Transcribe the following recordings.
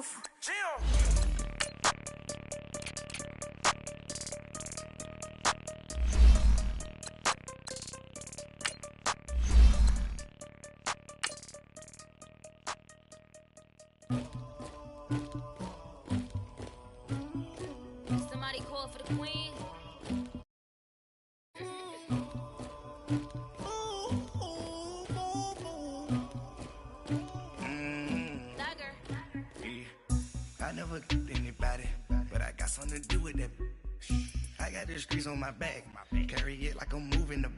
roof. Somebody call for the queen. I never anybody, but I got something to do with that. I got the streets on my back, carry it like I'm moving the.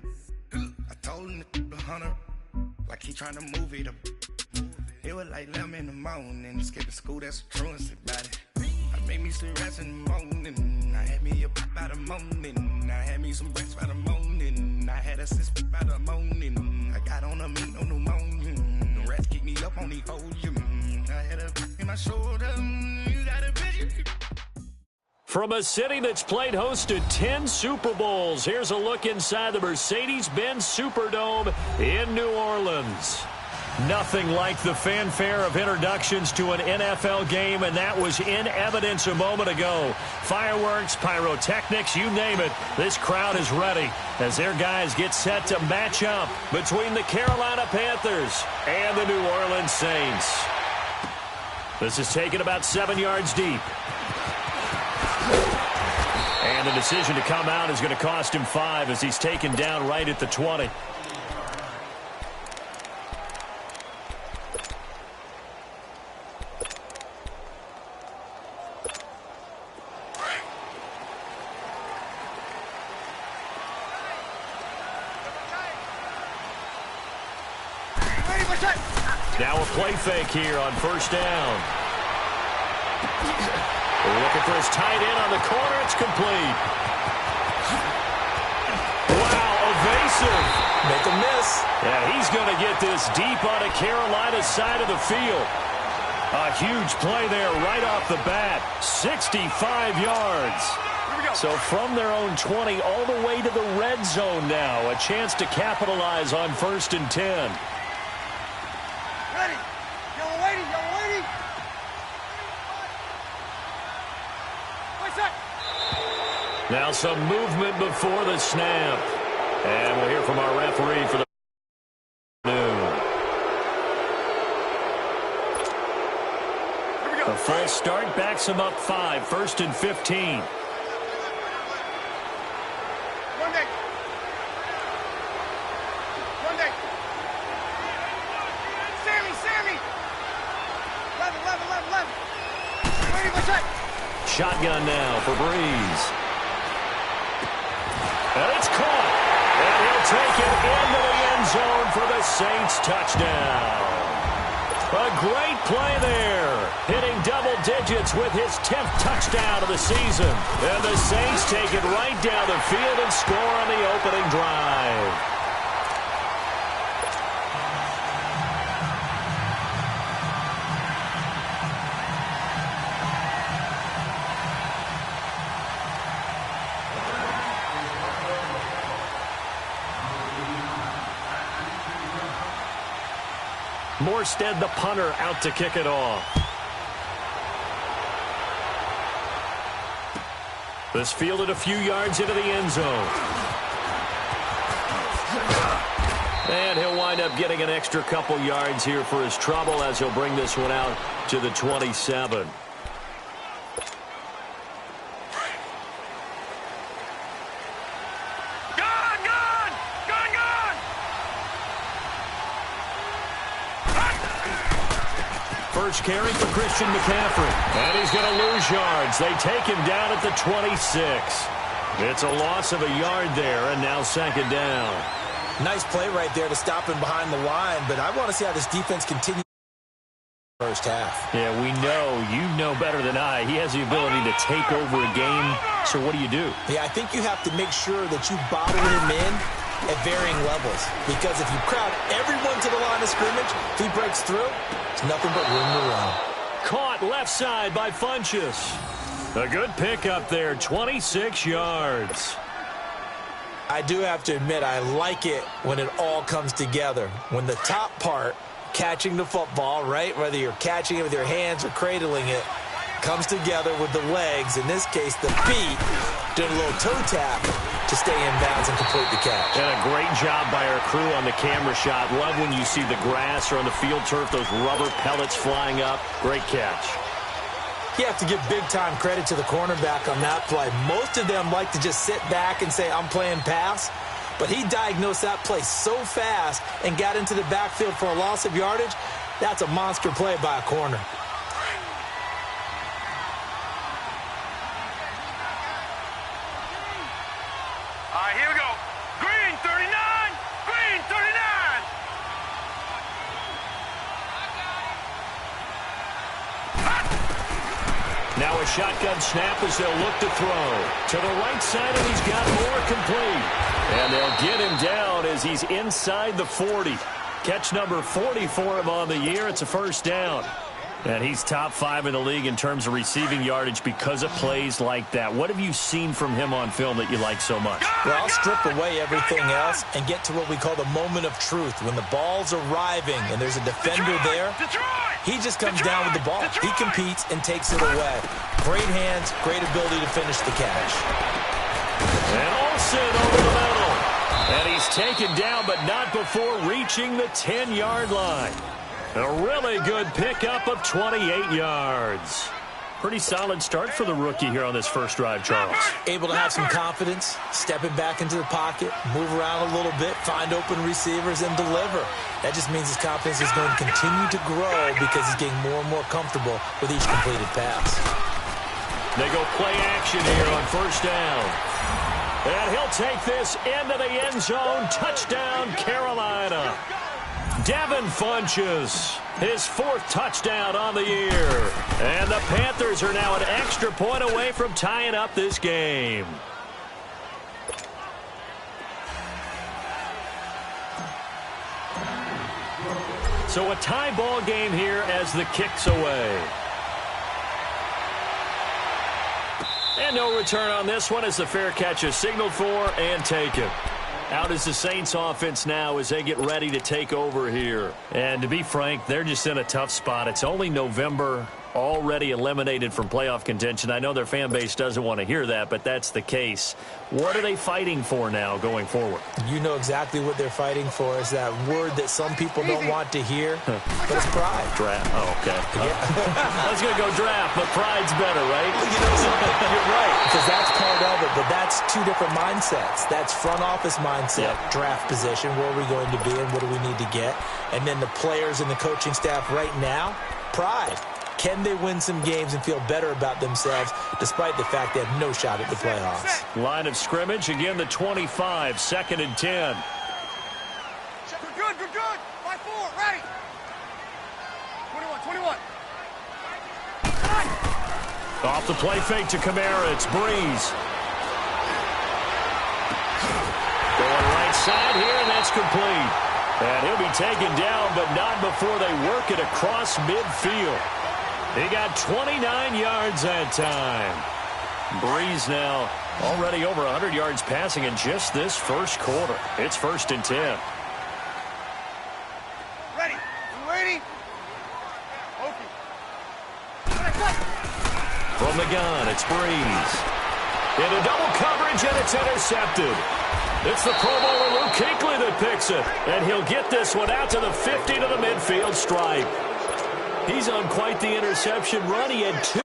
I told him the hunter, like he trying to move it up. It was like 11 in the morning, skipping school, that's a truancy about it. I made me some rats in the morning, I had me a pop by the morning, I had me some rats by the morning, I had a sis by the morning, I got on a meat, no pneumonia, the rats keep me up on the volume, I had a in my shoulder, you got a vision. From a city that's played host to 10 Super Bowls, here's a look inside the Mercedes-Benz Superdome in New Orleans. Nothing like the fanfare of introductions to an NFL game, and that was in evidence a moment ago. Fireworks, pyrotechnics, you name it. This crowd is ready as their guys get set to match up between the Carolina Panthers and the New Orleans Saints. This is taken about 7 yards deep. And the decision to come out is going to cost him 5 as he's taken down right at the 20. Now a play fake here on first down. Looking for his tight end on the corner. It's complete. Wow, evasive. Make a miss. Yeah, he's going to get this deep on a Carolina side of the field. A huge play there right off the bat. 65 yards. So from their own 20 all the way to the red zone now. A chance to capitalize on 1st and 10. Now some movement before the snap. And we'll hear from our referee for the noon. A false start backs him up 5. 1st and 15. Shotgun now for Breeze. And it's caught. And he'll take it into the end zone for the Saints touchdown. A great play there. Hitting double digits with his 10th touchdown of the season. And the Saints take it right down the field and score on the opening drive. Morstead, the punter, out to kick it off. This fielded a few yards into the end zone. And he'll wind up getting an extra couple yards here for his trouble as he'll bring this one out to the 27. First carry for Christian McCaffrey. And he's going to lose yards. They take him down at the 26. It's a loss of a yard there, and now 2nd down. Nice play right there to stop him behind the line, but I want to see how this defense continues first half. Yeah, we know. You know better than I. He has the ability to take over a game. So what do you do? Yeah, I think you have to make sure that you bottle him in at varying levels. Because if you crowd everyone to the line of scrimmage, if he breaks through, it's nothing but room to run. Caught left side by Funchess. A good pickup there, 26 yards. I do have to admit, I like it when it all comes together. When the top part catching the football, right? Whether you're catching it with your hands or cradling it, comes together with the legs, in this case the feet, doing a little toe tap to stay in bounds and complete the catch. And a great job by our crew on the camera shot. Love when you see the grass or on the field turf, those rubber pellets flying up. Great catch. You have to give big-time credit to the cornerback on that play. Most of them like to just sit back and say, I'm playing pass. But he diagnosed that play so fast and got into the backfield for a loss of yardage. That's a monster play by a corner. All right, here we go. Green 39. Green 39. Now a shotgun snap as they'll look to throw. To the right side, and he's got more complete. And they'll get him down as he's inside the 40. Catch number 40 for him on the year. It's a first down. And he's top 5 in the league in terms of receiving yardage because of plays like that. What have you seen from him on film that you like so much? Well, I'll strip away everything else and get to what we call the moment of truth. When the ball's arriving and there's a defender there, he just comes down with the ball. He competes and takes it away. Great hands, great ability to finish the catch. And Olsen over the middle. And he's taken down, but not before reaching the 10-yard line. A really good pickup of 28 yards. Pretty solid start for the rookie here on this first drive, Charles. Able to have some confidence, stepping back into the pocket, move around a little bit, find open receivers, and deliver. That just means his confidence is going to continue to grow because he's getting more and more comfortable with each completed pass. They go play action here on first down. And he'll take this into the end zone. Touchdown, Carolina. Devin Funchess, his 4th touchdown on the year. And the Panthers are now an extra point away from tying up this game. So a tie ball game here as the kick's away. And no return on this one as the fair catch is signaled for and taken. Out is the Saints offense now as they get ready to take over here. And to be frank, they're just in a tough spot. It's only November, already eliminated from playoff contention. I know their fan base doesn't want to hear that, but that's the case. What are they fighting for now going forward? You know exactly what they're fighting for. Is that word that some people don't want to hear, but it's pride. Draft. Oh, okay. Yeah. I was going to go draft, but pride's better, right? Well, you know something? You're right, because that's part of it, but that's two different mindsets. That's front office mindset, draft position, where are we going to be and what do we need to get? And then the players and the coaching staff right now, pride. Can they win some games and feel better about themselves despite the fact they have no shot at the playoffs? Line of scrimmage, again the 25, 2nd and 10. Good. 5-4, right. 21. Off the play fake to Kamara, it's Breeze. Going right side here, and that's complete. And he'll be taken down, but not before they work it across midfield. He got 29 yards that time. Breeze now already over 100 yards passing in just this first quarter. It's 1st and 10. Ready? You ready? Okay. From the gun, it's Breeze. Into double coverage, and it's intercepted. It's the Pro Bowler Luke Kuechly that picks it. And he'll get this one out to the 50 to the midfield stripe. He's on quite the interception run. He had 2.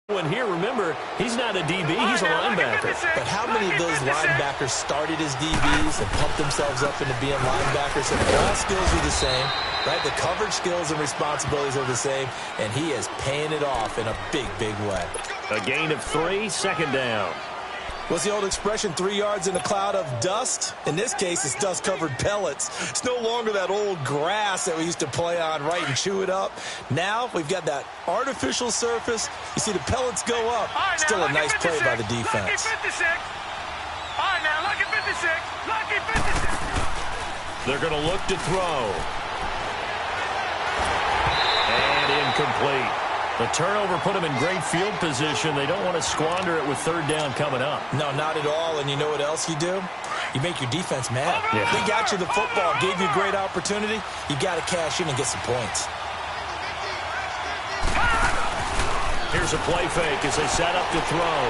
And here, remember, he's not a DB, he's a linebacker. But how many of those linebackers started as DBs and pumped themselves up into being linebackers? And all skills are the same, right? The coverage skills and responsibilities are the same, and he is paying it off in a big, big way. A gain of 3, 2nd down. What's the old expression, 3 yards in a cloud of dust? In this case, it's dust-covered pellets. It's no longer that old grass that we used to play on, right, and chew it up. Now we've got that artificial surface. You see the pellets go up. Still a nice play by the defense. All right, now, lucky 56. Lucky 56. They're going to look to throw. And incomplete. The turnover put them in great field position. They don't want to squander it with third down coming up. No, not at all. And you know what else you do? You make your defense mad. Yeah. They got you the football, gave you a great opportunity. You got to cash in and get some points. Here's a play fake as they set up to throw.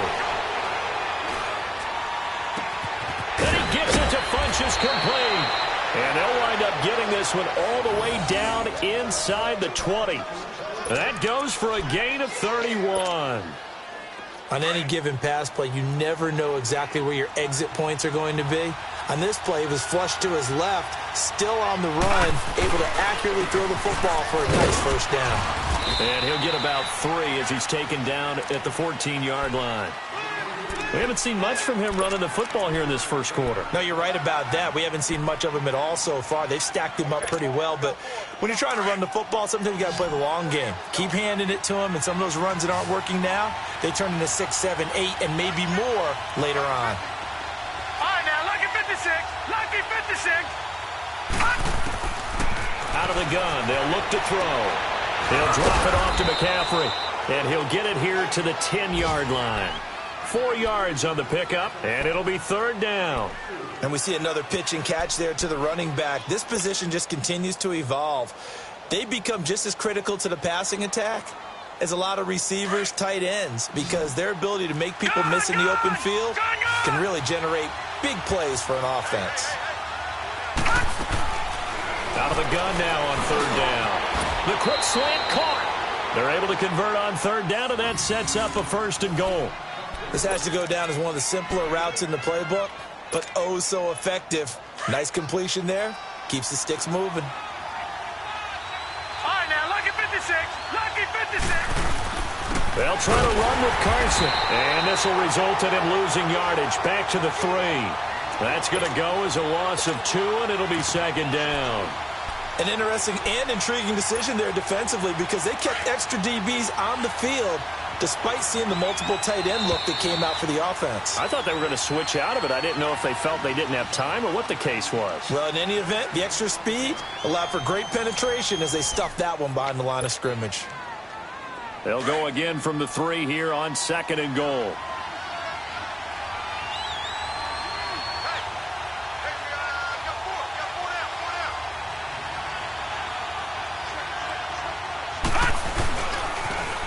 Then he gets it to Funchess, complete. And they'll wind up getting this one all the way down inside the 20. That goes for a gain of 31. On any given pass play, you never know exactly where your exit points are going to be. On this play, it was flushed to his left, still on the run, able to accurately throw the football for a nice first down. And he'll get about 3 as he's taken down at the 14-yard line. We haven't seen much from him running the football here in this first quarter. No, you're right about that. We haven't seen much of him at all so far. They've stacked him up pretty well, but when you're trying to run the football, sometimes you got to play the long game. Keep handing it to him, and some of those runs that aren't working now, they turn into 6, 7, 8, and maybe more later on. All right, now, lucky 56. Lucky 56. Out of the gun, they'll look to throw. He'll drop it off to McCaffrey, and he'll get it here to the 10-yard line. 4 yards on the pickup, and it'll be third down. And we see another pitch and catch there to the running back. This position just continues to evolve. They become just as critical to the passing attack as a lot of receivers, tight ends, because their ability to make people miss in the open field can really generate big plays for an offense. Out of the gun now on third down. The quick slant caught. They're able to convert on third down, and that sets up a first and goal. This has to go down as one of the simpler routes in the playbook, but oh so effective. Nice completion there. Keeps the sticks moving. All right, now, lucky 56. Lucky 56. They'll try to run with Carson, and this will result in him losing yardage. Back to the 3. That's going to go as a loss of 2, and it'll be second down. An interesting and intriguing decision there defensively because they kept extra DBs on the field despite seeing the multiple tight end look that came out for the offense. I thought they were going to switch out of it. I didn't know if they felt they didn't have time or what the case was. Well, in any event, the extra speed allowed for great penetration as they stuffed that one behind the line of scrimmage. They'll go again from the 3 here on second and goal.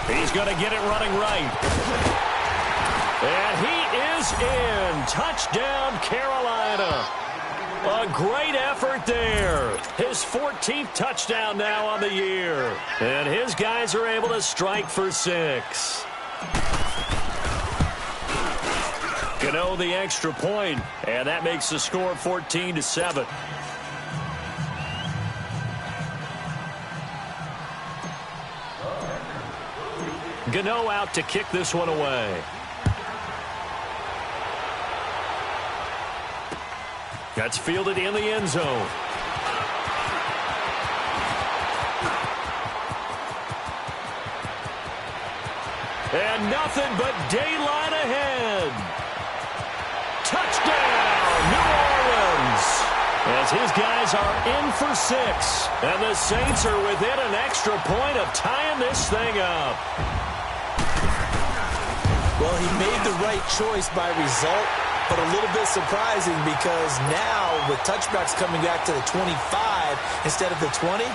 He's going to get it running right. And he is in. Touchdown, Carolina. A great effort there. His 14th touchdown now on the year. And his guys are able to strike for 6. Gano the extra point, and that makes the score 14-7. Gano out to kick this one away. That's fielded in the end zone. And nothing but daylight ahead. Touchdown, New Orleans. As his guys are in for 6. And the Saints are within an extra point of tying this thing up. Well, he made the right choice by result, but a little bit surprising because now with touchbacks coming back to the 25 instead of the 20,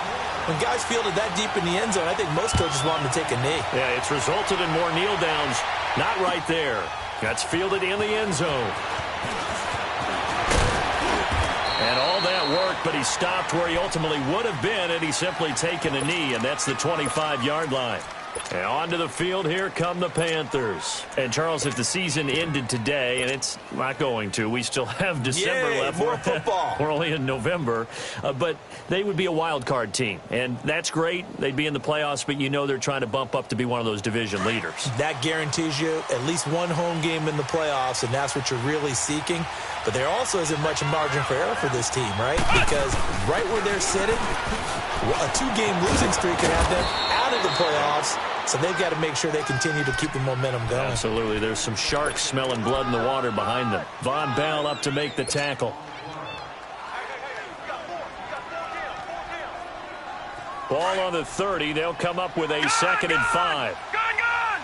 when guys fielded that deep in the end zone, I think most coaches want them to take a knee. Yeah, it's resulted in more kneel downs. Not right there. That's fielded in the end zone. And all that worked, but he stopped where he ultimately would have been had he simply taken a knee, and that's the 25-yard line. And onto the field, here come the Panthers. And, Charles, if the season ended today, and it's not going to, we still have December left. More football. We're only in November. But they would be a wild card team. And that's great. They'd be in the playoffs, but you know they're trying to bump up to be one of those division leaders. That guarantees you at least one home game in the playoffs, and that's what you're really seeking. But there also isn't much margin for error for this team, right? Because right where they're sitting, a 2-game losing streak can have them out of the playoffs. So they've got to make sure they continue to keep the momentum going. Absolutely. There's some sharks smelling blood in the water behind them. Von Bell up to make the tackle. Ball on the 30. They'll come up with a 2nd and 5. Gone!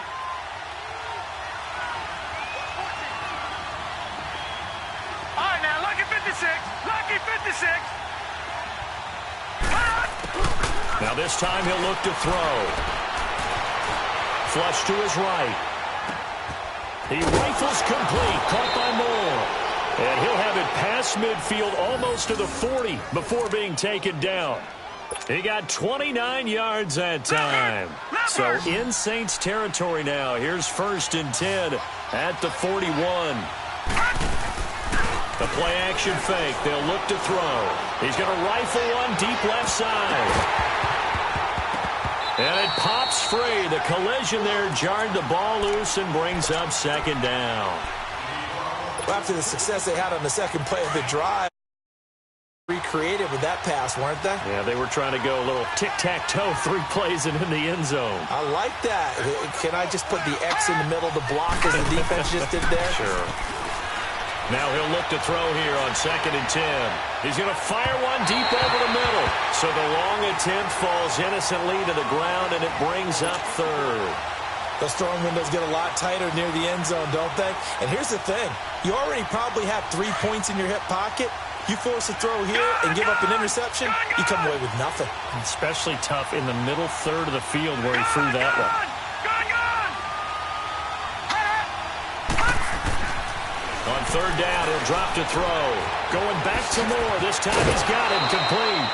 All right, now, lucky 56. Lucky 56. Now this time he'll look to throw. Flush to his right. He rifles complete. Caught by Moore. And he'll have it past midfield almost to the 40 before being taken down. He got 29 yards that time. So in Saints territory now. Here's 1st and 10 at the 41. The play action fake. They'll look to throw. He's going to rifle one deep left side. And it pops free. The collision there jarred the ball loose and brings up 2nd down. After the success they had on the second play of the drive, recreated with that pass, weren't they? Yeah, they were trying to go a little tic-tac-toe, 3 plays and in the end zone. I like that. Can I just put the X in the middle to block as the defense just did there? Sure. Now he'll look to throw here on 2nd and 10. He's going to fire one deep over the middle. So the long attempt falls innocently to the ground, and it brings up 3rd. Those throwing windows get a lot tighter near the end zone, don't they? And here's the thing. You already probably have 3 points in your hip pocket. You force a throw here and give up an interception, you come away with nothing. Especially tough in the middle third of the field where he threw that one. On 3rd down, he'll drop to throw. Going back to Moore. This time he's got it complete.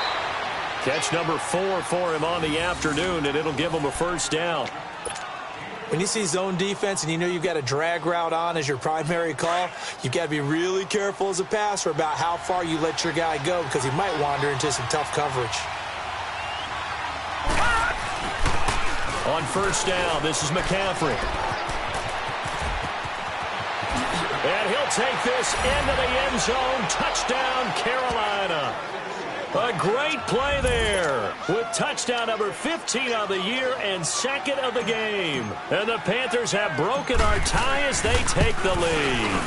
Catch number 4 for him on the afternoon, and it'll give him a 1st down. When you see zone defense and you know you've got a drag route on as your primary call, you've got to be really careful as a passer about how far you let your guy go because he might wander into some tough coverage. On 1st down, this is McCaffrey. And he'll take this into the end zone. Touchdown, Carolina. A great play there with touchdown number 15 of the year and 2nd of the game. And the Panthers have broken our tie as they take the lead.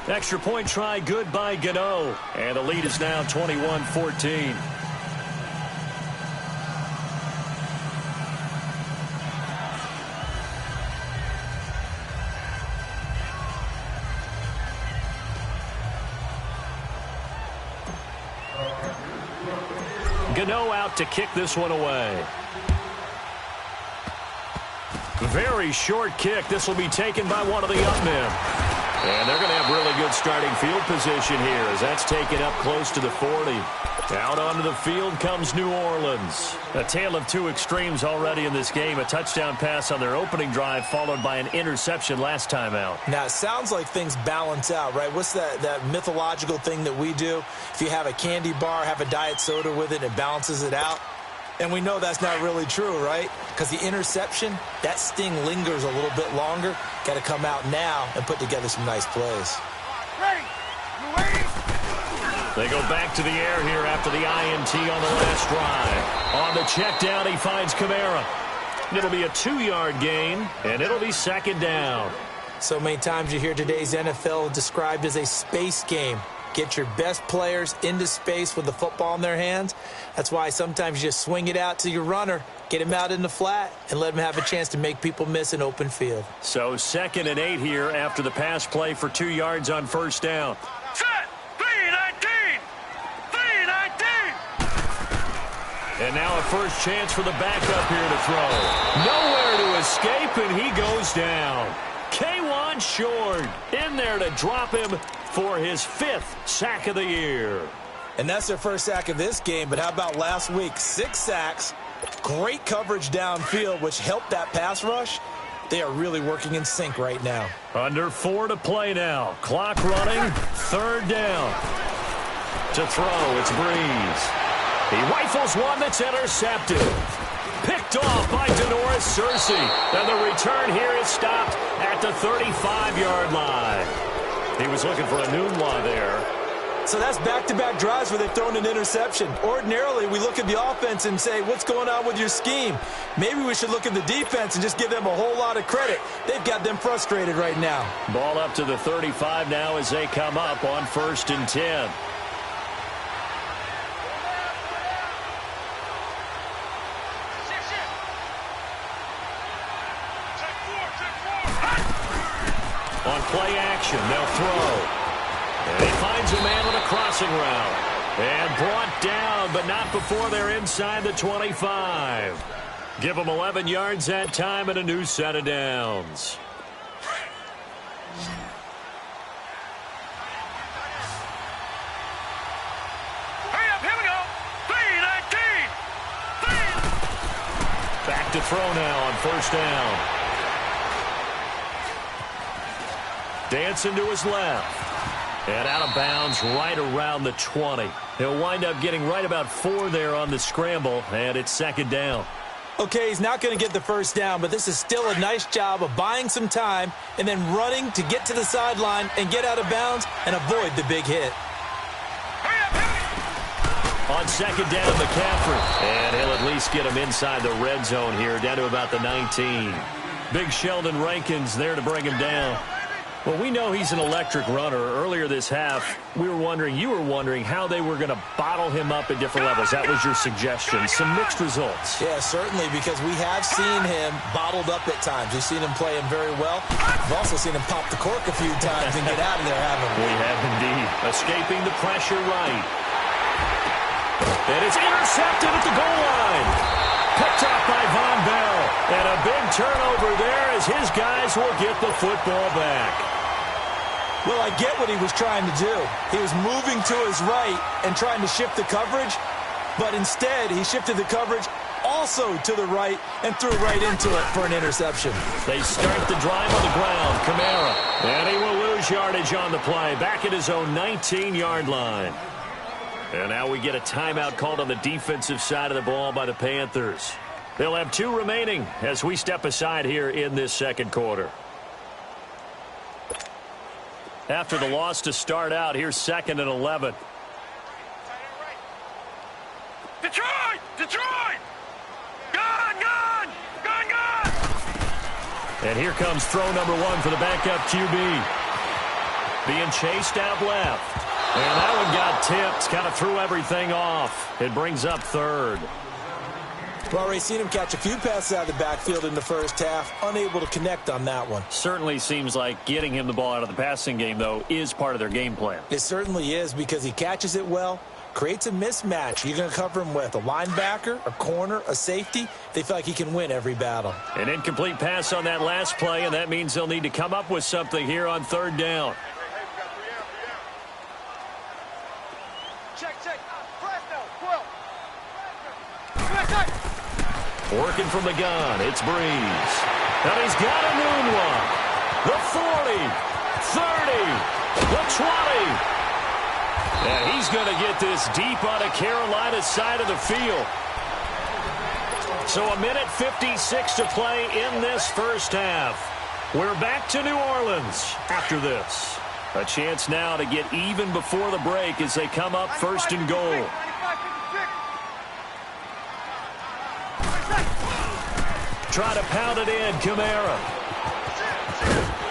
Extra point try good by Gano. And the lead is now 21-14. Gano out to kick this one away. Very short kick. This will be taken by one of the up men. And they're going to have really good starting field position here as that's taken up close to the 40. Out onto the field comes New Orleans. A tale of 2 extremes already in this game. A touchdown pass on their opening drive followed by an interception last time out. Now, it sounds like things balance out, right? What's that mythological thing that we do? If you have a candy bar, have a diet soda with it, it balances it out. And we know that's not really true, right? Because the interception, that sting lingers a little bit longer. Got to come out now and put together some nice plays. Ready? You ready? They go back to the air here after the INT on the last drive. On the check down, he finds Kamara. It'll be a 2-yard gain, and it'll be 2nd down. So many times you hear today's NFL described as a space game. Get your best players into space with the football in their hands. That's why sometimes you just swing it out to your runner, get him out in the flat, and let him have a chance to make people miss an open field. So 2nd and 8 here after the pass play for 2 yards on 1st down. Set! 3-19! 3-19! And now a first chance for the backup here to throw. Nowhere to escape, and he goes down. K1 Short in there to drop him for his 5th sack of the year. And that's their first sack of this game, but how about last week? 6 sacks, great coverage downfield, which helped that pass rush. They are really working in sync right now. Under 4 to play now. Clock running, 3rd down. To throw, it's Breeze. He rifles one that's intercepted. Picked off by Denoris Searcy. And the return here is stopped at the 35-yard line. He was looking for a Nunwa there. So that's back-to-back drives where they've thrown an interception. Ordinarily, we look at the offense and say, what's going on with your scheme? Maybe we should look at the defense and just give them a whole lot of credit. They've got them frustrated right now. Ball up to the 35 now as they come up on 1st and 10. On play action, they'll throw. And he finds a man with a crossing route. And brought down, but not before they're inside the 25. Give them 11 yards that time and a new set of downs. Hurry up, here we go. 3-19. Back to throw now on first down. Dancing to his left. And out of bounds right around the 20. He'll wind up getting right about 4 there on the scramble, and it's second down. Okay, he's not going to get the first down, but this is still a nice job of buying some time and then running to get to the sideline and get out of bounds and avoid the big hit. On second down, McCaffrey. And he'll at least get him inside the red zone here, down to about the 19. Big Sheldon Rankins there to bring him down. Well, we know he's an electric runner. Earlier this half, you were wondering how they were going to bottle him up at different levels. That was your suggestion. Some mixed results. Yeah, certainly, because we have seen him bottled up at times. We've seen him playing very well. We've also seen him pop the cork a few times and get out of there, haven't we? We have indeed. Escaping the pressure right. And it's intercepted at the goal line. Picked up by Von Bell. And a big turnover there as his guys will get the football back. Well, I get what he was trying to do. He was moving to his right and trying to shift the coverage, but instead he shifted the coverage also to the right and threw right into it for an interception. They start the drive on the ground. Kamara. And he will lose yardage on the play. Back at his own 19-yard line. And now we get a timeout called on the defensive side of the ball by the Panthers. They'll have 2 remaining as we step aside here in this second quarter. After the loss to start out, here's 2nd and 11. Detroit! Detroit! Gone! And here comes throw number 1 for the backup QB. Being chased out left. And that one got tipped, kind of threw everything off. It brings up 3rd. We've already seen him catch a few passes out of the backfield in the first half, unable to connect on that one. Certainly seems like getting him the ball out of the passing game, though, is part of their game plan. It certainly is, because he catches it well, creates a mismatch. You're going to cover him with a linebacker, a corner, a safety. They feel like he can win every battle. An incomplete pass on that last play, and that means they'll need to come up with something here on 3rd down. Check. Working from the gun, it's Breeze. And he's got a moonwalk. The 40, 30, the 20. And he's going to get this deep on a Carolina side of the field. So 1:56 to play in this first half. We're back to New Orleans after this. A chance now to get even before the break as they come up 1st and goal. Try to pound it in, Kamara.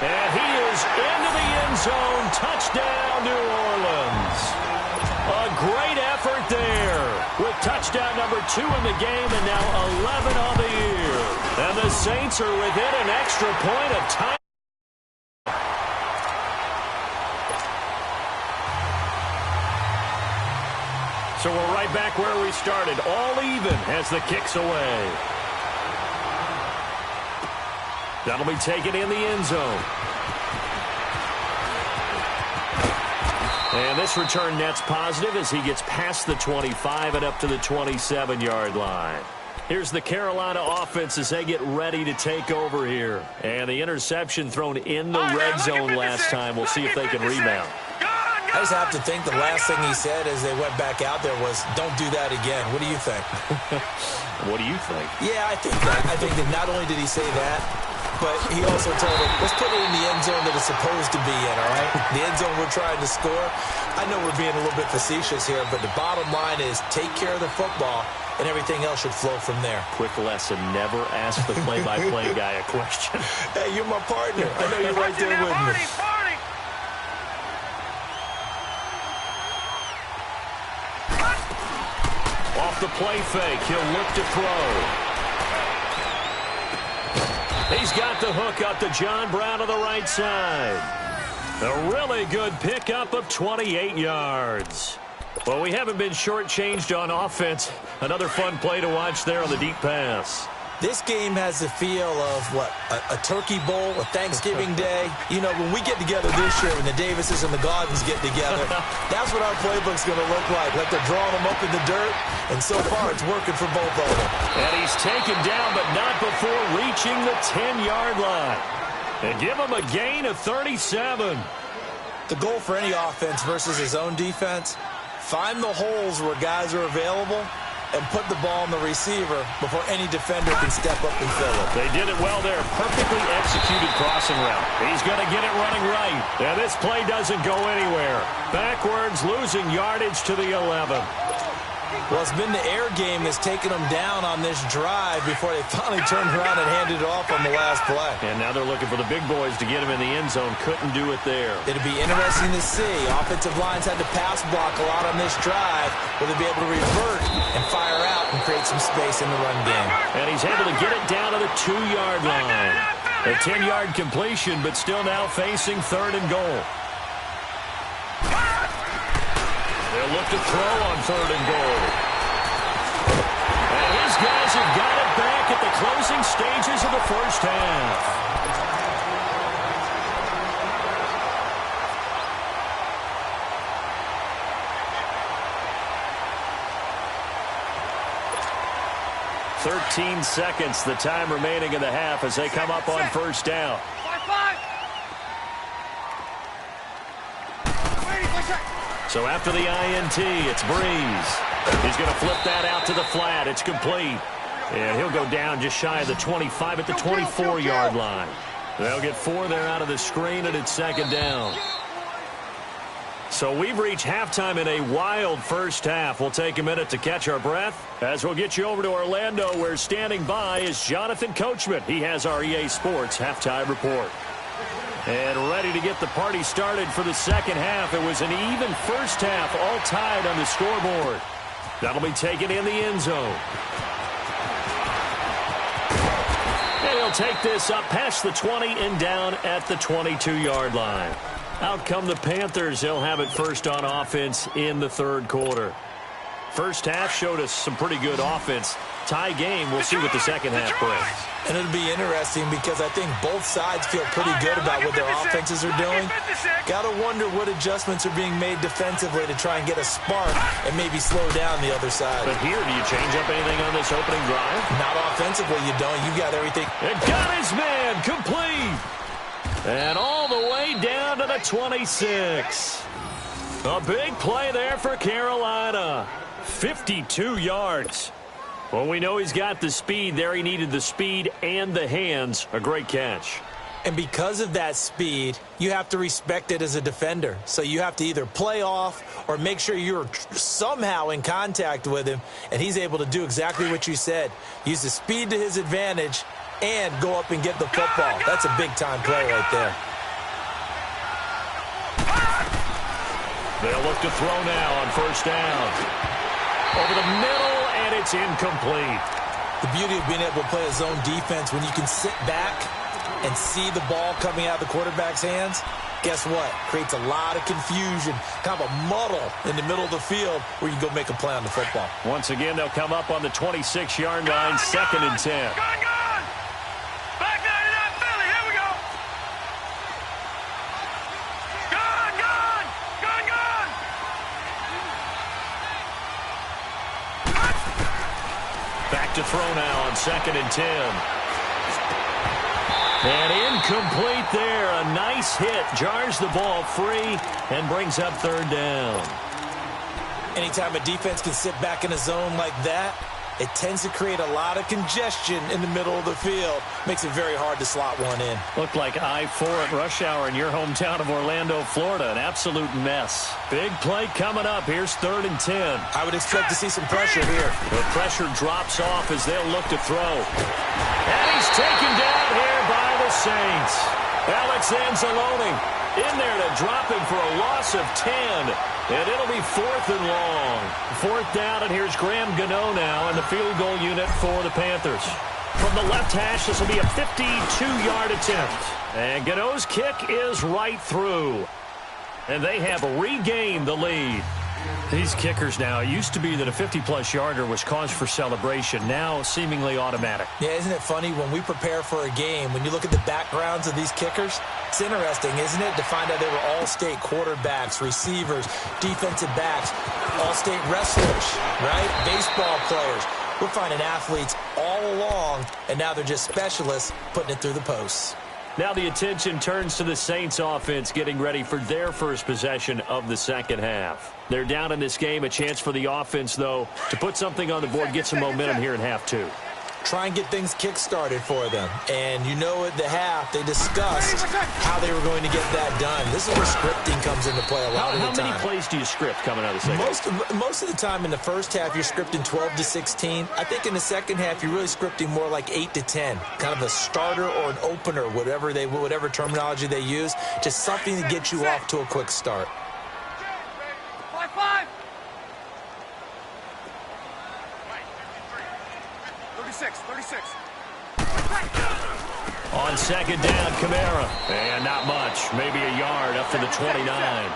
And he is into the end zone. Touchdown, New Orleans. A great effort there with touchdown number 2 in the game and now 11 on the year. And the Saints are within an extra point of time. So we're right back where we started, all even as the kick's away. That'll be taken in the end zone. And this return net's positive as he gets past the 25 and up to the 27-yard line. Here's the Carolina offense as they get ready to take over here. And the interception thrown in the red zone last time. We'll see if they can rebound. I just have to think the last thing he said as they went back out there was, don't do that again. What do you think? What do you think? Yeah, I think that. I think that not only did he say that, but he also told him, let's put it in the end zone that it's supposed to be in, all right? The end zone we're trying to score. I know we're being a little bit facetious here, but the bottom line is take care of the football, and everything else should flow from there. Quick lesson, never ask the play-by-play guy a question. Hey, you're my partner. I know you're right there with me. Off the play fake, he'll look to throw. He's got the hook up to John Brown on the right side. A really good pickup of 28 yards. Well, we haven't been shortchanged on offense. Another fun play to watch there on the deep pass. This game has the feel of, a turkey bowl, a Thanksgiving day. You know, when we get together this year, when the Davises and the Gardens get together, that's what our playbook's going to look like. Like they're drawing them up in the dirt, and so far it's working for both of them. And he's taken down, but not before reaching the 10-yard line. And give him a gain of 37. The goal for any offense versus his own defense, find the holes where guys are available and put the ball on the receiver before any defender can step up and fill it. They did it well there. Perfectly executed crossing route. He's going to get it running right. And this play doesn't go anywhere. Backwards, losing yardage to the 11. Well, it's been the air game that's taken them down on this drive before they finally turned around and handed it off on the last play. And now they're looking for the big boys to get him in the end zone. Couldn't do it there. It'll be interesting to see. Offensive lines had to pass block a lot on this drive. Will they be able to revert and fire out and create some space in the run game? And he's able to get it down to the 2-yard line. A 10-yard completion, but still now facing 3rd and goal. They'll look to throw on 3rd and goal. And his guys have got it back at the closing stages of the first half. "13 seconds, the time remaining in the half as they come up on first down. So after the INT, it's Breeze. He's going to flip that out to the flat. It's complete. And he'll go down just shy of the 25 at the 24-yard line. They'll get 4 there out of the screen, and it's 2nd down. So we've reached halftime in a wild first half. We'll take a minute to catch our breath as we'll get you over to Orlando, where standing by is Jonathan Coachman. He has our EA Sports halftime report. And ready to get the party started for the second half. It was an even first half, all tied on the scoreboard. That'll be taken in the end zone. And he'll take this up past the 20 and down at the 22-yard line. Out come the Panthers. They'll have it first on offense in the 3rd quarter. First half showed us some pretty good offense. Tie game. We'll see what the second half brings. And it'll be interesting because I think both sides feel pretty good about what their offenses are doing. Got to wonder what adjustments are being made defensively to try and get a spark and maybe slow down the other side. But here, do you change up anything on this opening drive? Not offensively, you don't. You got everything. And got his man complete. And all the way down to the 26. A big play there for Carolina. 52 yards. Well, we know he's got the speed there. He needed the speed and the hands. A great catch. And because of that speed, you have to respect it as a defender. So you have to either play off or make sure you're somehow in contact with him. And he's able to do exactly what you said. Use the speed to his advantage and go up and get the football. That's a big-time play right there. They'll look to throw now on first down. Over the middle, and it's incomplete. The beauty of being able to play a zone defense, when you can sit back and see the ball coming out of the quarterback's hands, guess what? Creates a lot of confusion, kind of a muddle in the middle of the field where you can go make a play on the football. Once again, they'll come up on the 26-yard line, 2nd and 10. Back 99 Philly, here we go. Gone. Back to throw now on 2nd and 10. And incomplete there. A nice hit. Jars the ball free and brings up 3rd down. Anytime a defense can sit back in a zone like that, it tends to create a lot of congestion in the middle of the field. Makes it very hard to slot one in. Looked like I-4 at rush hour in your hometown of Orlando, Florida. An absolute mess. Big play coming up. Here's 3rd and 10. I would expect to see some pressure here. The pressure drops off as they'll look to throw. And he's taken down here by the Saints. Alex Anzalone in there to drop him for a loss of 10. And it'll be 4th and long. 4th down, and here's Graham Gano now in the field goal unit for the Panthers. From the left hash, this will be a 52-yard attempt. And Gano's kick is right through. And they have regained the lead. These kickers now, it used to be that a 50-plus yarder was cause for celebration. Now seemingly automatic. Yeah, isn't it funny when we prepare for a game, when you look at the backgrounds of these kickers, it's interesting, isn't it, to find out they were all-state quarterbacks, receivers, defensive backs, all-state wrestlers, right? Baseball players. We're finding athletes all along, and now they're just specialists putting it through the posts. Now the attention turns to the Saints offense getting ready for their first possession of the second half. They're down in this game. A chance for the offense, though, to put something on the board, get some momentum here in half two. Try and get things kick-started for them. And you know at the half, they discussed how they were going to get that done. This is where scripting comes into play a lot of the time. How many plays do you script coming out of the second half? Most of the time in the first half, you're scripting 12 to 16. I think in the second half, you're really scripting more like 8 to 10. Kind of a starter or an opener, whatever terminology they use. Just something to get you off to a quick start. 5-5. 36. On second down, Kamara. And not much. Maybe a yard up to the 29.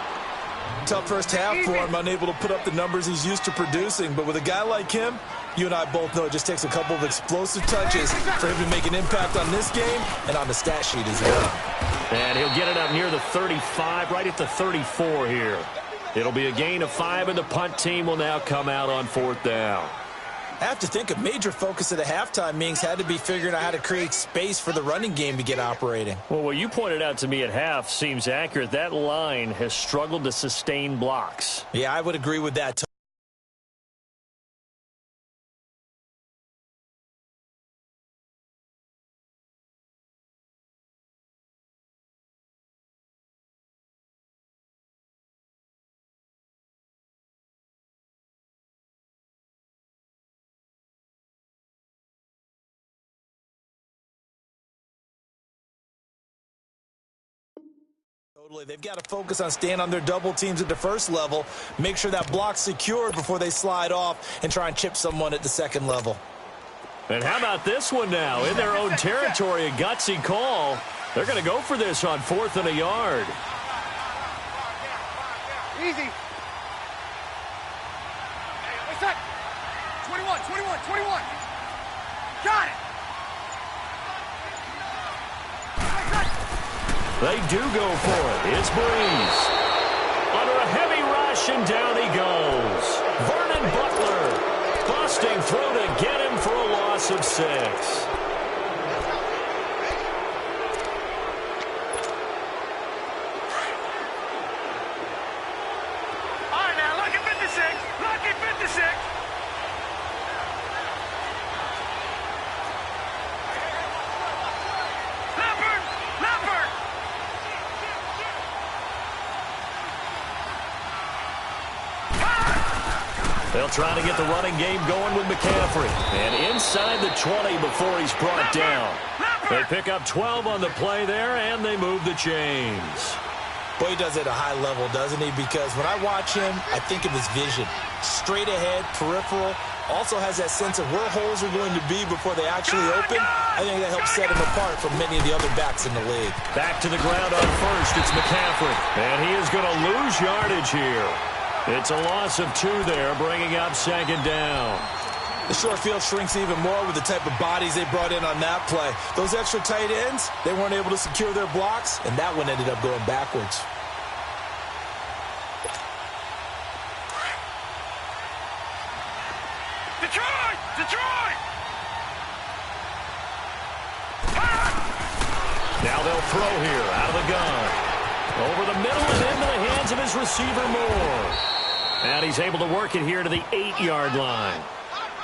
Tough first half for him, unable to put up the numbers he's used to producing. But with a guy like him, you and I both know it just takes a couple of explosive touches for him to make an impact on this game and on the stat sheet as well. And he'll get it up near the 35, right at the 34 here. It'll be a gain of 5, and the punt team will now come out on fourth down. I have to think a major focus of the halftime meetings had to be figuring out how to create space for the running game to get operating. Well, what you pointed out to me at half seems accurate. That line has struggled to sustain blocks. Yeah, I would agree with that. Totally. They've got to focus on staying on their double teams at the first level, make sure that block's secured before they slide off and try and chip someone at the second level. And how about this one now? In their own territory, a gutsy call. They're going to go for this on 4th and a yard. Easy. 21. Got it. They do go for it. It's Breeze. Under a heavy rush, and down he goes. Vernon Butler busting through to get him for a loss of 6. All right, now, look at 56. Look at 56. Leopard. They'll try to get the running game going with McCaffrey. And inside the 20 before he's brought down. They pick up 12 on the play there, and they move the chains. Boy, he does it at a high level, doesn't he? Because when I watch him, I think of his vision. Straight ahead, peripheral. Also has that sense of where holes are going to be before they actually open. I think that helps set him apart from many of the other backs in the league. Back to the ground on first. It's McCaffrey. And he is going to lose yardage here. It's a loss of 2 there, bringing up second down. The short field shrinks even more with the type of bodies they brought in on that play. Those extra tight ends, they weren't able to secure their blocks, and that one ended up going backwards. Detroit! Now they'll throw here out of the gun. Over the middle and into the hands of his receiver Moore. And he's able to work it here to the 8-yard line.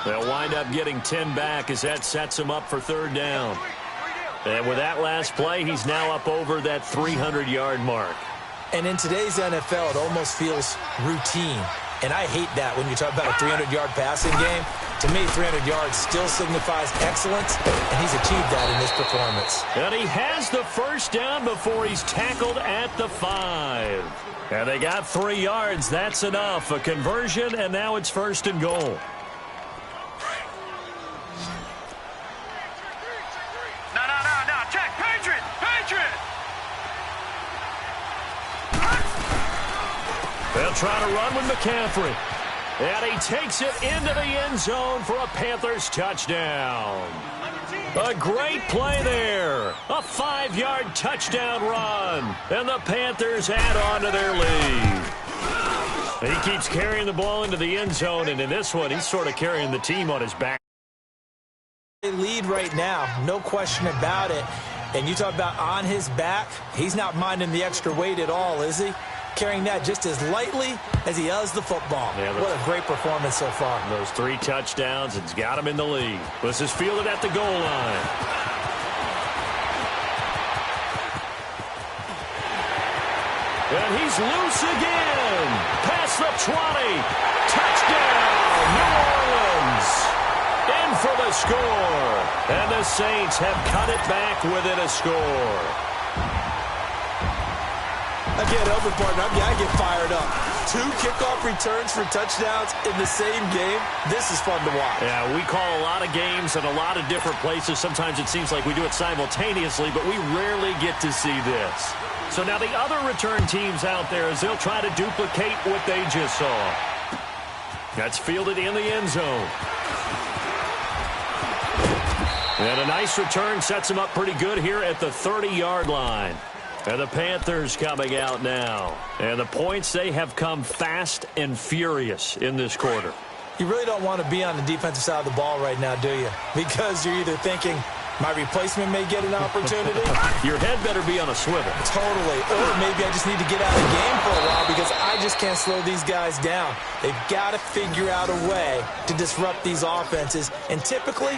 They'll wind up getting 10 back as that sets him up for third down. And with that last play, he's now up over that 300-yard mark. And in today's NFL, it almost feels routine. And I hate that when you talk about a 300-yard passing game. To me, 300 yards still signifies excellence, and he's achieved that in this performance. And he has the first down before he's tackled at the 5. And they got 3 yards. That's enough. A conversion, and now it's 1st and goal. They'll try to run with McCaffrey. And he takes it into the end zone for a Panthers touchdown. A great play there. A 5-yard touchdown run. And the Panthers add on to their lead. He keeps carrying the ball into the end zone, and in this one, he's sort of carrying the team on his back. Lead right now, no question about it. And you talk about on his back, he's not minding the extra weight at all, is he? Carrying that just as lightly as he does the football. Yeah, what a great performance so far. Those 3 touchdowns, it's got him in the lead. This is fielded at the goal line. And he's loose again. Past the 20. Touchdown, New Orleans. In for the score. And the Saints have cut it back within a score. I can't help it, partner. I get fired up. 2 kickoff returns for touchdowns in the same game. This is fun to watch. Yeah, we call a lot of games in a lot of different places. Sometimes it seems like we do it simultaneously, but we rarely get to see this. So now the other return teams out there, as they'll try to duplicate what they just saw. That's fielded in the end zone. And a nice return sets him up pretty good here at the 30-yard line. And the Panthers coming out now. And the points, they have come fast and furious in this quarter. You really don't want to be on the defensive side of the ball right now, do you? Because you're either thinking, my replacement may get an opportunity. Your head better be on a swivel. Totally. Or maybe I just need to get out of the game for a while because I just can't slow these guys down. They've got to figure out a way to disrupt these offenses. And typically,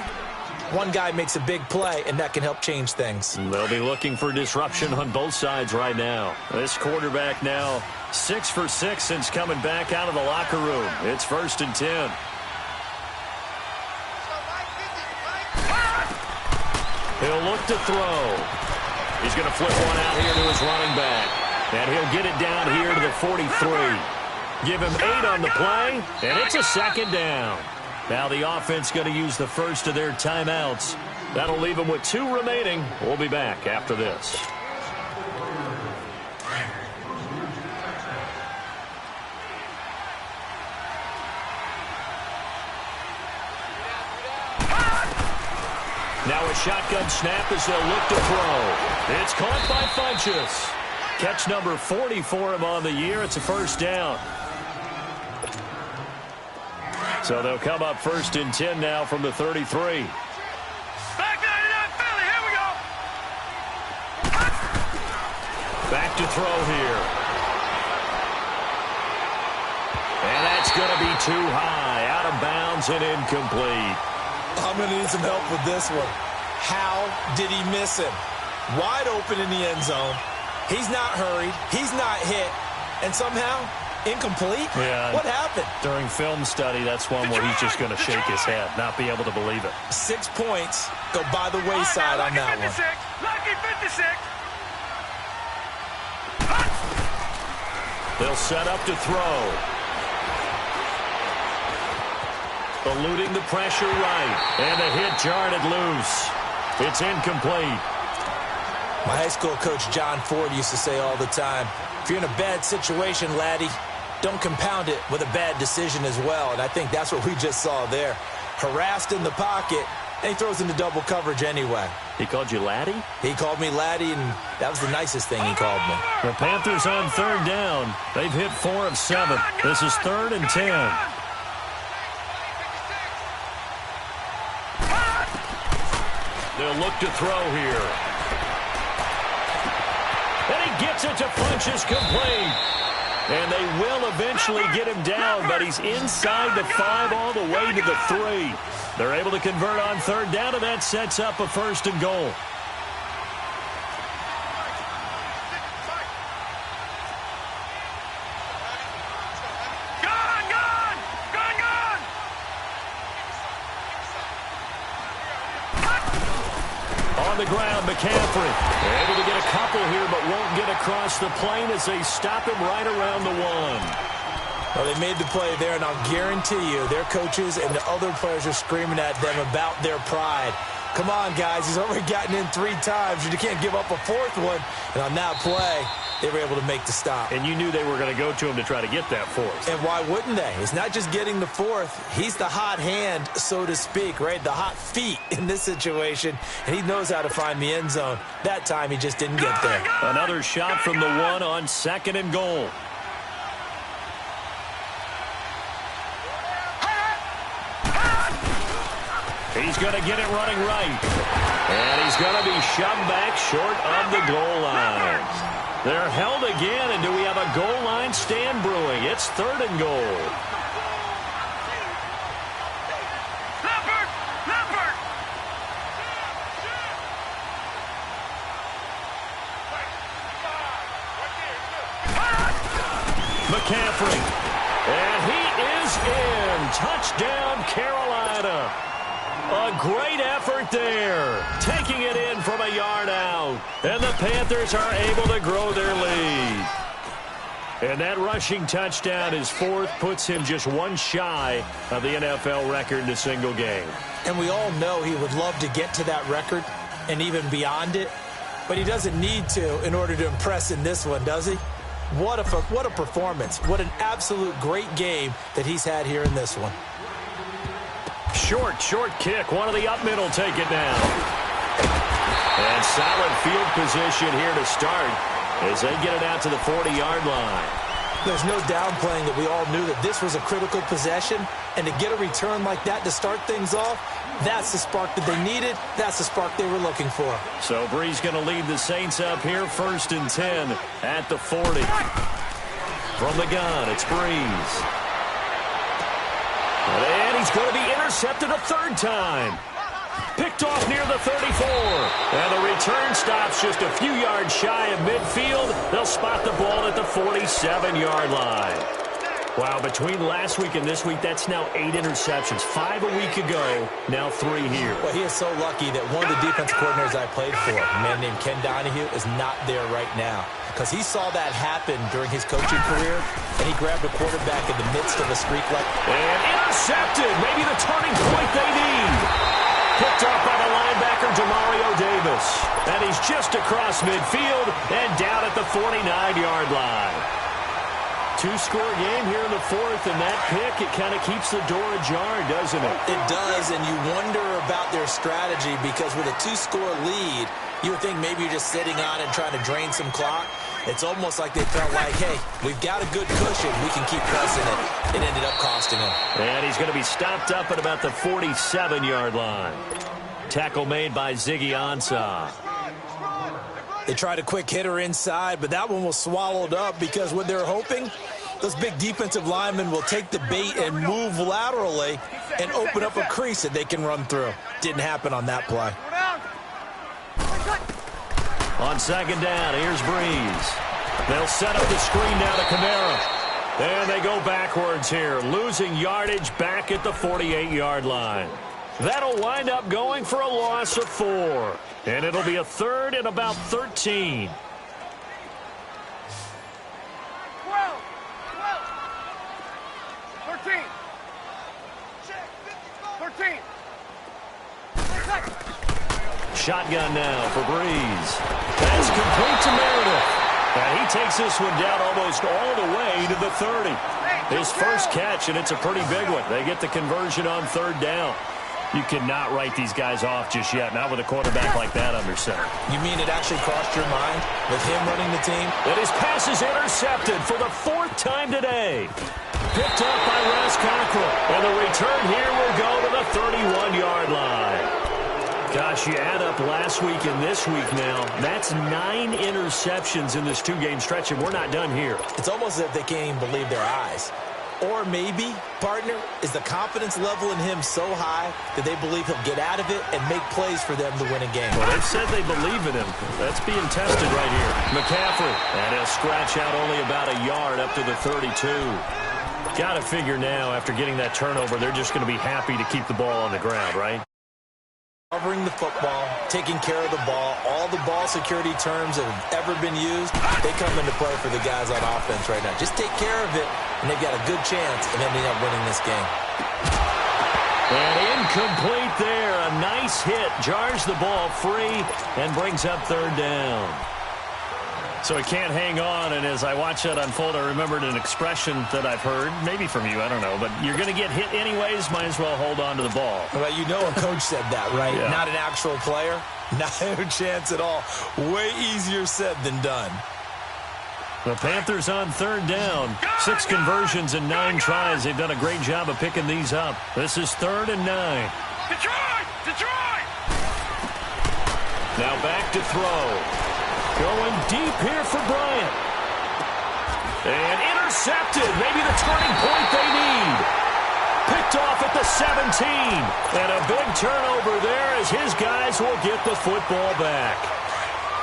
one guy makes a big play, and that can help change things. They'll be looking for disruption on both sides right now. This quarterback now 6 for 6 since coming back out of the locker room. It's 1st and 10. He'll look to throw. He's going to flip one out here to his running back. And he'll get it down here to the 43. Give him 8 on the play, and it's a 2nd down. Now the offense going to use the first of their timeouts. That'll leave them with 2 remaining. We'll be back after this. Now a shotgun snap as they'll look to throw. It's caught by Funchess. Catch number 40 for him on the year. It's a 1st down. So they'll come up 1st and 10 now from the 33. Back 99 Philly, here we go. Back to throw here. And that's going to be too high. Out of bounds and incomplete. I'm going to need some help with this one. How did he miss him? Wide open in the end zone. He's not hurried. He's not hit. And somehow, incomplete? Yeah. What happened? During film study, that's one where he's just going to shake his head, not be able to believe it. 6 points go by the wayside on that one. Lucky 56. They'll set up to throw. Eluding the pressure right. And the hit jarred it loose. It's incomplete. My high school coach, John Ford, used to say all the time, if you're in a bad situation, laddie, don't compound it with a bad decision as well. And I think that's what we just saw there. Harassed in the pocket, and he throws into double coverage anyway. He called you laddie? He called me laddie, and that was the nicest thing he called me. The Panthers on 3rd down. They've hit 4 of 7. This is 3rd and 10. They'll look to throw here. And he gets it to Funchess complete. And they will eventually get him down, but he's inside the 5 all the way to the 3. They're able to convert on 3rd down, and that sets up a 1st and goal. On the ground, McCaffrey. They're able to get a couple here, but won't get across the plane as they stop him right around the 1. Well, they made the play there, and I'll guarantee you their coaches and the other players are screaming at them about their pride Come on, guys. He's already gotten in 3 times. You can't give up a 4th one. And on that play, they were able to make the stop. And you knew they were going to go to him to try to get that 4th. And why wouldn't they? It's not just getting the 4th. He's the hot hand, so to speak, right? The hot feet in this situation. And he knows how to find the end zone. That time, he just didn't get there. Another shot from the 1 on 2nd and goal. He's going to get it running right. And he's going to be shoved back short of the goal line. They're held again, and do we have a goal line stand brewing? It's 3rd and goal. McCaffrey. And he is in. Touchdown, Carolina. A great effort there, taking it in from a yard out. And the Panthers are able to grow their lead. And that rushing touchdown, his 4th, puts him just 1 shy of the NFL record in a single game. And we all know he would love to get to that record and even beyond it. But he doesn't need to in order to impress in this one, does he? What a performance. What an absolute great game that he's had here in this one. Short kick. One of the up middle take it down. And solid field position here to start as they get it out to the 40-yard line. There's no downplaying that we all knew that this was a critical possession, and to get a return like that to start things off, that's the spark that they needed. That's the spark they were looking for. So Brees going to lead the Saints up here, 1st and 10 at the 40. From the gun, it's Brees. And he's going to be intercepted a 3rd time. Picked off near the 34. And the return stops just a few yards shy of midfield. They'll spot the ball at the 47-yard line. Wow, between last week and this week, that's now 8 interceptions. 5 a week ago, now 3 here. Well, he is so lucky that one of the defense coordinators I played for, a man named Ken Donahue, is not there right now. Because he saw that happen during his coaching career, and he grabbed a quarterback in the midst of a streak like... And intercepted! Maybe the turning point they need. Picked up by the linebacker, Demario Davis. And he's just across midfield and down at the 49-yard line. 2-score game here in the 4th, and that pick, it kind of keeps the door ajar, doesn't it? It does, and you wonder about their strategy because with a 2-score lead, you would think maybe you're just sitting on and trying to drain some clock. It's almost like they felt like, hey, we've got a good cushion. We can keep pressing it. It ended up costing him. And he's going to be stopped up at about the 47-yard line. Tackle made by Ziggy Ansah. They tried a quick hitter inside, but that one was swallowed up because what they're hoping, those big defensive linemen will take the bait and move laterally and open up a crease that they can run through. Didn't happen on that play. On 2nd down, here's Brees. They'll set up the screen down to Kamara. And they go backwards here, losing yardage back at the 48-yard line. That'll wind up going for a loss of 4. And it'll be a 3rd and about 13. 13. Shotgun now for Brees. That's complete to Meredith. And he takes this one down almost all the way to the 30. His first catch, and it's a pretty big one. They get the conversion on 3rd down. You cannot write these guys off just yet, not with a quarterback like that under center. You mean it actually crossed your mind with him running the team? And his pass is intercepted for the 4th time today. Picked up by Russ Cockrell. And the return here will go to the 31-yard line. Gosh, you add up last week and this week now, that's 9 interceptions in this 2-game stretch, and we're not done here. It's almost as if they can't even believe their eyes. Or maybe, partner, is the confidence level in him so high that they believe he'll get out of it and make plays for them to win a game. Well, they've said they believe in him. That's being tested right here. McCaffrey, and he'll scratch out only about a yard up to the 32. Got to figure now, after getting that turnover, they're just going to be happy to keep the ball on the ground, right? Covering the football, taking care of the ball, all the ball security terms that have ever been used, they come into play for the guys on offense right now. Just take care of it, and they've got a good chance of ending up winning this game. And incomplete there. A nice hit. Jars the ball free and brings up third down. So he can't hang on, and as I watch that unfold, I remembered an expression that I've heard, maybe from you, I don't know, but you're going to get hit anyways, might as well hold on to the ball. Well, you know a coach said that, right? Yeah. Not an actual player. Not a chance at all. Way easier said than done. The Panthers on third down. 6 conversions and 9 tries. They've done a great job of picking these up. This is 3rd and 9. Detroit! Detroit! Now back to throw. Going deep here for Bryant. And intercepted. Maybe the turning point they need. Picked off at the 17. And a big turnover there as his guys will get the football back.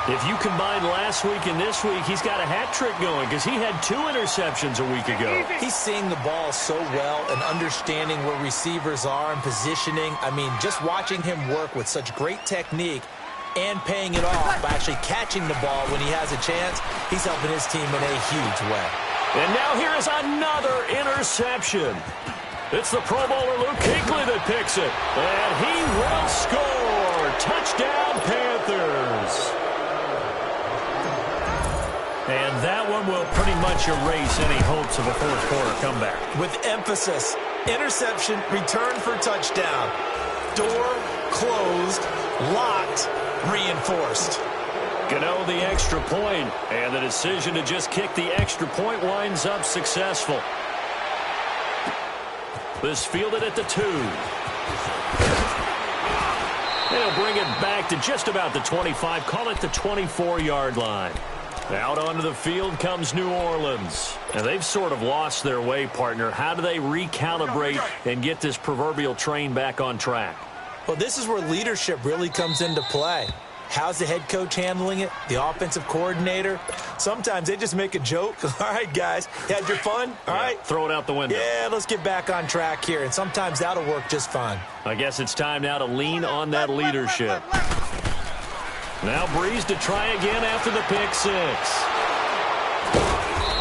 If you combine last week and this week, he's got a hat trick going because he had 2 interceptions a week ago. He's seeing the ball so well and understanding where receivers are and positioning. I mean, just watching him work with such great technique and paying it off by actually catching the ball when he has a chance, he's helping his team in a huge way. And now here is another interception. It's the Pro Bowler Luke Kuechly that picks it. And he will score. Touchdown, Panthers. And that one will pretty much erase any hopes of a fourth-quarter comeback. With emphasis, interception, return for touchdown. Door closed, locked, reinforced. Gano the extra point, and the decision to just kick the extra point winds up successful. This fielded at the 2. They'll bring it back to just about the 25, call it the 24-yard line. Out onto the field comes New Orleans. And they've sort of lost their way, partner. How do they recalibrate and get this proverbial train back on track? Well, this is where leadership really comes into play. How's the head coach handling it? The offensive coordinator? Sometimes they just make a joke. All right, guys, you had your fun? All right. Throw it out the window. Yeah, let's get back on track here. And sometimes that'll work just fine. I guess it's time now to lean on that leadership. Now Breeze to try again after the pick 6.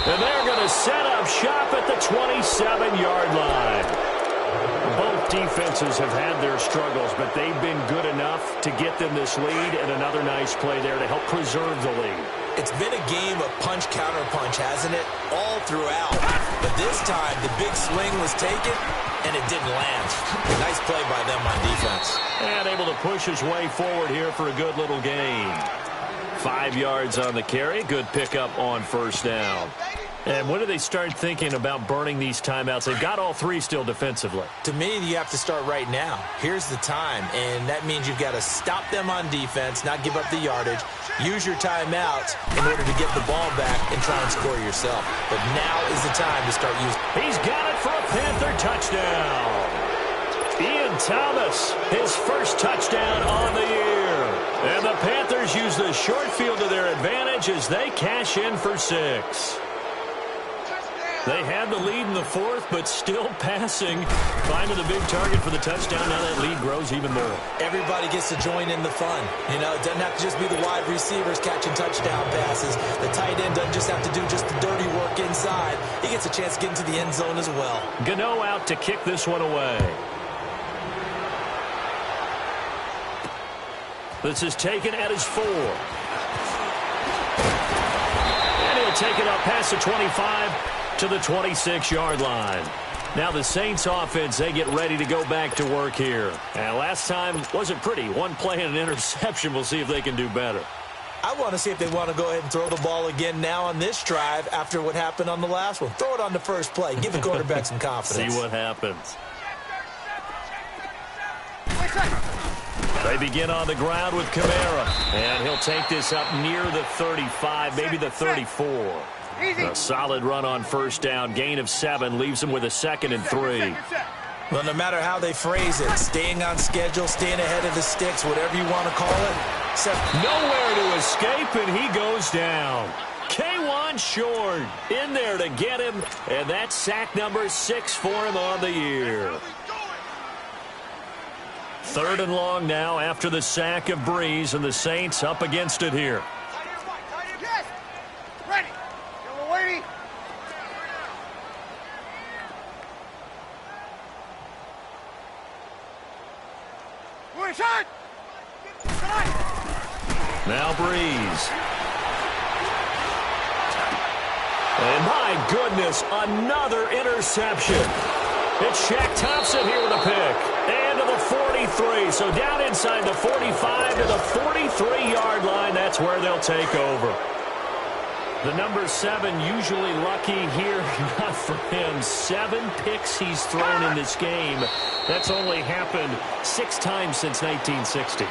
And they're going to set up shop at the 27-yard line. Both defenses have had their struggles, but they've been good enough to get them this lead, and another nice play there to help preserve the lead. It's been a game of punch-counter-punch, hasn't it? All throughout. But this time, the big swing was taken, and it didn't land. Nice play by them on defense. And able to push his way forward here for a good little gain. 5 yards on the carry. Good pickup on first down. And when do they start thinking about burning these timeouts? They've got all 3 still defensively. To me, you have to start right now. Here's the time, and that means you've got to stop them on defense, not give up the yardage, use your timeouts in order to get the ball back and try and score yourself. But now is the time to start using. He's got it for a Panther touchdown. Ian Thomas, his first touchdown on the year. And the Panthers use the short field to their advantage as they cash in for 6. They had the lead in the 4th, but still passing. Finding the big target for the touchdown. Now that lead grows even more. Everybody gets to join in the fun. You know, it doesn't have to just be the wide receivers catching touchdown passes. The tight end doesn't just have to do just the dirty work inside. He gets a chance to get into the end zone as well. Gano out to kick this one away. This is taken at his 4. And he'll take it up past the 25 to the 26-yard line. Now the Saints offense, they get ready to go back to work here. And last time wasn't pretty. One play and an interception. We'll see if they can do better. I want to see if they want to go ahead and throw the ball again now on this drive after what happened on the last one. Throw it on the first play. Give the quarterback some confidence. See what happens. They begin on the ground with Kamara. And he'll take this up near the 35, maybe the 34. A solid run on first down. Gain of 7 leaves him with a 2nd and 3. Well, no matter how they phrase it, staying on schedule, staying ahead of the sticks, whatever you want to call it. Nowhere to escape, and he goes down. K1 Short in there to get him, and that's sack number 6 for him on the year. 3rd and long now after the sack of Breeze, and the Saints up against it here. Now Breeze. And my goodness, another interception. It's Shaq Thompson here with a pick. And to the 43. So down inside the 45 to the 43-yard line. That's where they'll take over. The number 7 usually lucky here. Not for him. 7 picks he's thrown in this game. That's only happened 6 times since 1960.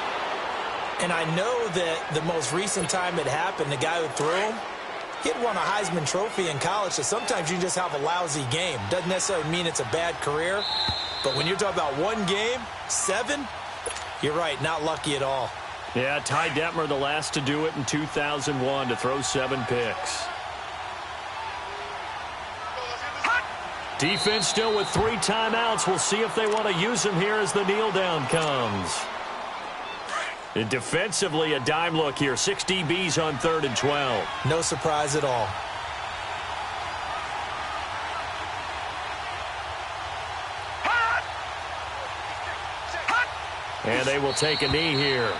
And I know that the most recent time it happened, the guy who threw him, he had won a Heisman Trophy in college, so sometimes you just have a lousy game. Doesn't necessarily mean it's a bad career, but when you're talking about one game, 7, you're right, not lucky at all. Yeah, Ty Detmer, the last to do it in 2001, to throw 7 picks. Defense still with 3 timeouts. We'll see if they want to use them here as the kneel down comes. And defensively, a dime look here. 6 DBs on 3rd and 12. No surprise at all. And they will take a knee here.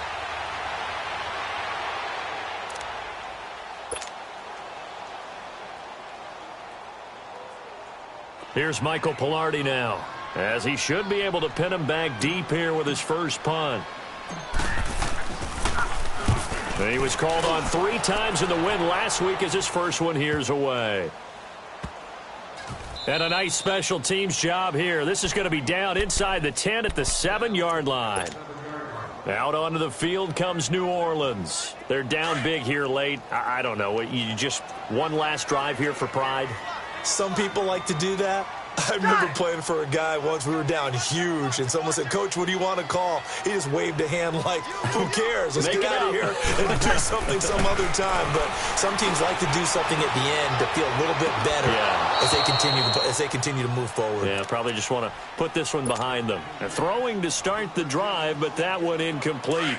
Here's Michael Pilardi now, as he should be able to pin him back deep here with his first punt. And he was called on 3 times in the win last week as his first one here's away. And a nice special teams job here. This is going to be down inside the 10 at the 7-yard line. Out onto the field comes New Orleans. They're down big here late. I don't know. You just one last drive here for pride? Some people like to do that. I remember playing for a guy once. We were down huge, and someone said, "Coach, what do you want to call?" He just waved a hand like, who cares? Let's get out of here and do something some other time. But some teams like to do something at the end to feel a little bit better as they continue to move forward. Yeah, probably just want to put this one behind them. And throwing to start the drive, but that one incomplete.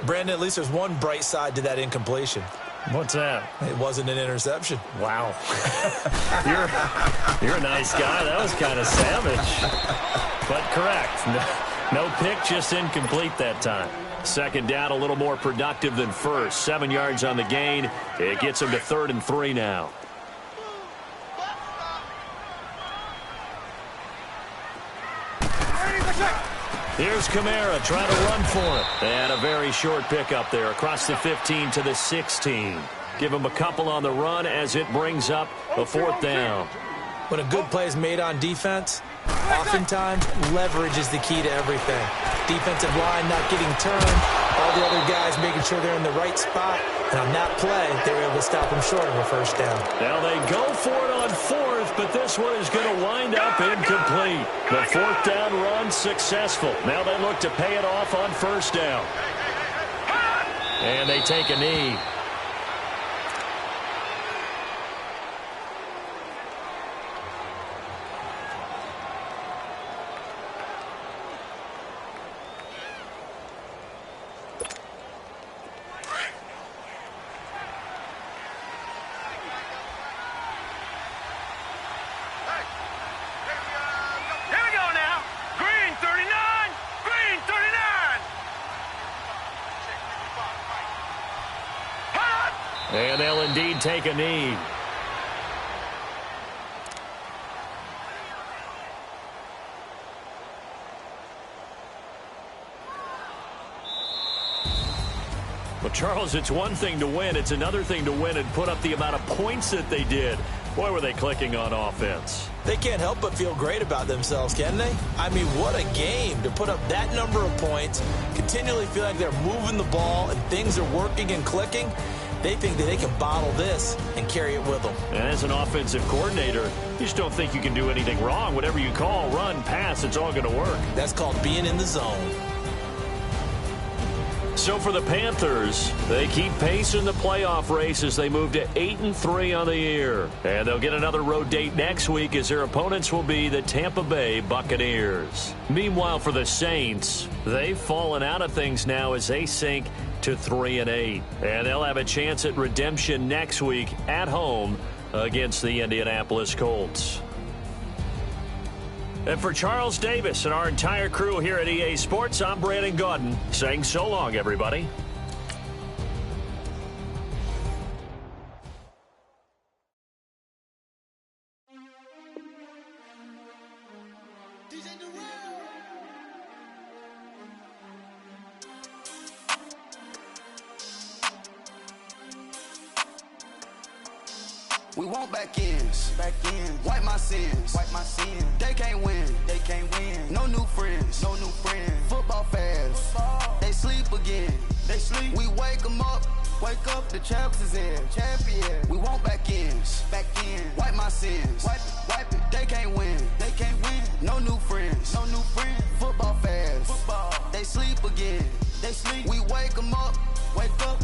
Brandon, at least there's one bright side to that incompletion. What's that? It wasn't an interception. Wow. You're a nice guy. That was kind of savage. But correct. No pick, just incomplete that time. Second down, a little more productive than first. 7 yards on the gain. It gets him to 3rd and 3 now. Here's Kamara trying to run for it. And a very short pickup there across the 15 to the 16. Give him a couple on the run as it brings up a 4th down. When a good play is made on defense, oftentimes leverage is the key to everything. Defensive line not getting turned, all the other guys making sure they're in the right spot. And on that play, they were able to stop him short of a 1st down. Now they go for it on 4th, but this one is going to wind up incomplete. The 4th down run successful. Now they look to pay it off on 1st down. And they take a knee. And they'll indeed take a knee. Well, Charles, it's one thing to win. It's another thing to win and put up the amount of points that they did. Boy, were they clicking on offense. They can't help but feel great about themselves, can they? I mean, what a game to put up that number of points, continually feel like they're moving the ball and things are working and clicking. They think that they can bottle this and carry it with them. And as an offensive coordinator, you just don't think you can do anything wrong. Whatever you call, run, pass, it's all going to work. That's called being in the zone. So for the Panthers, they keep pace in the playoff race as they move to 8-3 on the year. And they'll get another road date next week as their opponents will be the Tampa Bay Buccaneers. Meanwhile, for the Saints, they've fallen out of things now as they sink to 3-8. And they'll have a chance at redemption next week at home against the Indianapolis Colts. And for Charles Davis and our entire crew here at EA Sports, I'm Brandon Gaudin saying so long, everybody. We want back ends, wipe my sins, they can't win, no new friends, football fans, they sleep again, we wake them up, the champs is in, we want back ends, wipe my sins, wipe it, they can't win, no new friends, football fans, they sleep again, we wake them up,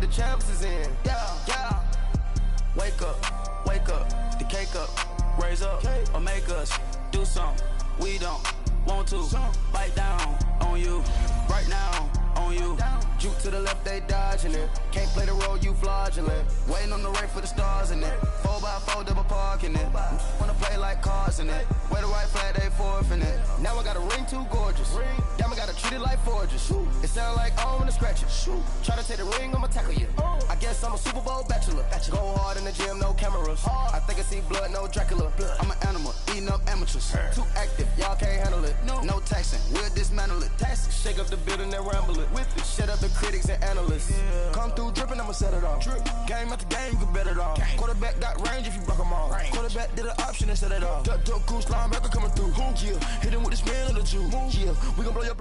the champs is in, yeah, wake up, the cake up, raise up, or make us do something we don't want to. Bite down on you, right now on you. Juke to the left, they dodging it. Can't play the role, you fraudulent. Waiting on the race for the stars in it. 4x4 double parking it. Wanna play like cars in it. Where the right flag, they forfeiting it. Now I got a ring too gorgeous. Damn, I gotta treat it like forges. It sound like I wanna scratch it. Try to take the ring, I'ma tackle you. I guess I'm a Super Bowl bachelor. Go hard in the gym, no cameras. I think I see blood, no Dracula. I'm an animal, eating up amateurs. Too active, y'all can't handle it. No taxing, we'll dismantle it. Shake up the building and ramble it. With it, shut up the critics and analysts. Come through dripping, I'ma set it off. Game after game, you can bet it off. Quarterback got range if you block them off. Quarterback did an option and set it off. Duck, goose, linebacker coming through. Yeah, hit him with this man on the Jew. Yeah, we gon' blow your